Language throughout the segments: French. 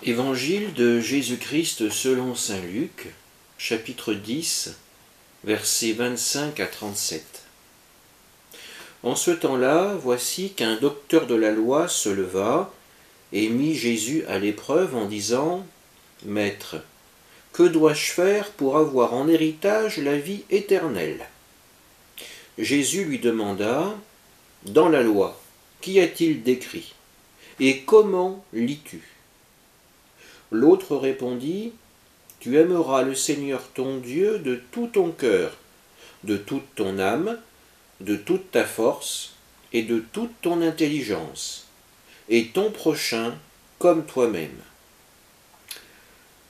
Évangile de Jésus-Christ selon saint Luc, chapitre 10, versets 25 à 37. En ce temps-là, voici qu'un docteur de la loi se leva et mit Jésus à l'épreuve en disant « Maître, que dois-je faire pour avoir en héritage la vie éternelle ?» Jésus lui demanda « Dans la loi, qu'y a-t-il d'écrit? Et comment lis-tu » L'autre répondit « Tu aimeras le Seigneur ton Dieu de tout ton cœur, de toute ton âme, de toute ta force et de toute ton intelligence, et ton prochain comme toi-même. »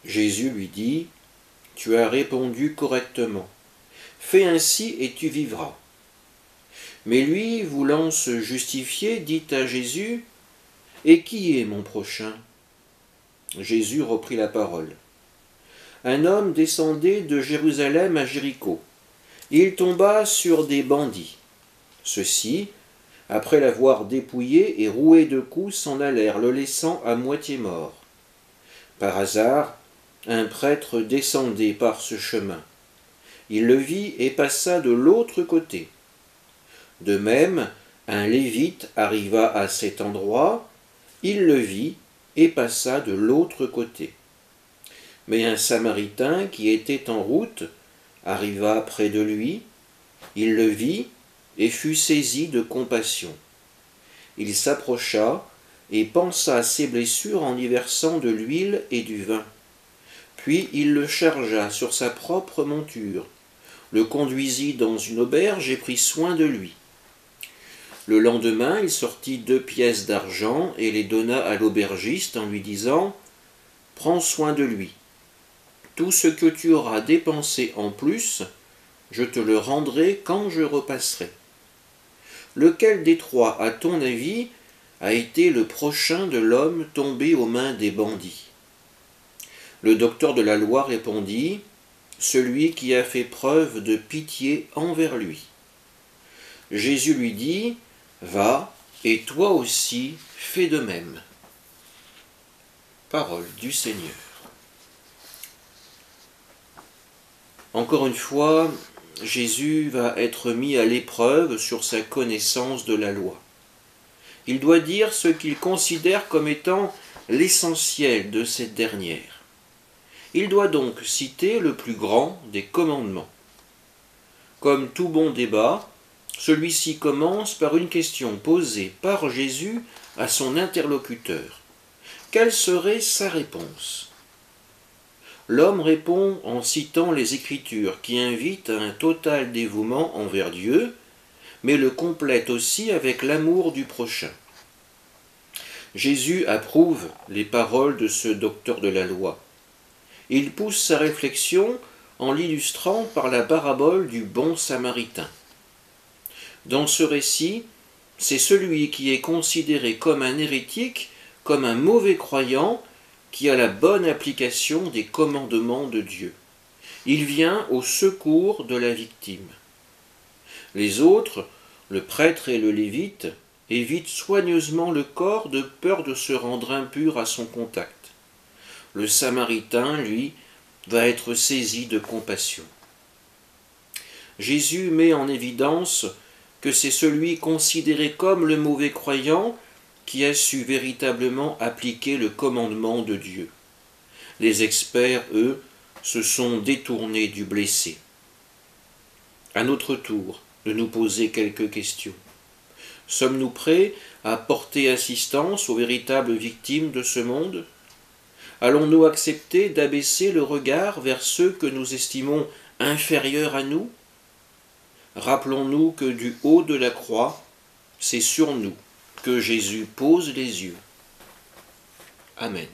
Jésus lui dit « Tu as répondu correctement. Fais ainsi et tu vivras. » Mais lui, voulant se justifier, dit à Jésus « Et qui est mon prochain ?» Jésus reprit la parole. Un homme descendait de Jérusalem à Jéricho. Il tomba sur des bandits. Ceux-ci, après l'avoir dépouillé et roué de coups, s'en allèrent, le laissant à moitié mort. Par hasard, un prêtre descendait par ce chemin. Il le vit et passa de l'autre côté. De même, un lévite arriva à cet endroit. Il le vit et passa de l'autre côté. Mais un Samaritain qui était en route arriva près de lui, il le vit et fut saisi de compassion. Il s'approcha et pansa ses blessures en y versant de l'huile et du vin. Puis il le chargea sur sa propre monture, le conduisit dans une auberge et prit soin de lui. Le lendemain, il sortit 2 pièces d'argent et les donna à l'aubergiste en lui disant « Prends soin de lui. Tout ce que tu auras dépensé en plus, je te le rendrai quand je repasserai. » Lequel des trois, à ton avis, a été le prochain de l'homme tombé aux mains des bandits? Le docteur de la loi répondit « Celui qui a fait preuve de pitié envers lui. » Jésus lui dit « Va, et toi aussi fais de même. » Parole du Seigneur. Encore une fois, Jésus va être mis à l'épreuve sur sa connaissance de la loi. Il doit dire ce qu'il considère comme étant l'essentiel de cette dernière. Il doit donc citer le plus grand des commandements. Comme tout bon débat, celui-ci commence par une question posée par Jésus à son interlocuteur. Quelle serait sa réponse? L'homme répond en citant les Écritures qui invitent à un total dévouement envers Dieu, mais le complète aussi avec l'amour du prochain. Jésus approuve les paroles de ce docteur de la loi. Il pousse sa réflexion en l'illustrant par la parabole du bon Samaritain. Dans ce récit, c'est celui qui est considéré comme un hérétique, comme un mauvais croyant, qui a la bonne application des commandements de Dieu. Il vient au secours de la victime. Les autres, le prêtre et le lévite, évitent soigneusement le corps de peur de se rendre impur à son contact. Le Samaritain, lui, va être saisi de compassion. Jésus met en évidence que c'est celui considéré comme le mauvais croyant qui a su véritablement appliquer le commandement de Dieu. Les experts, eux, se sont détournés du blessé. À notre tour de nous poser quelques questions. Sommes-nous prêts à porter assistance aux véritables victimes de ce monde? Allons-nous accepter d'abaisser le regard vers ceux que nous estimons inférieurs à nous? Rappelons-nous que du haut de la croix, c'est sur nous que Jésus pose les yeux. Amen.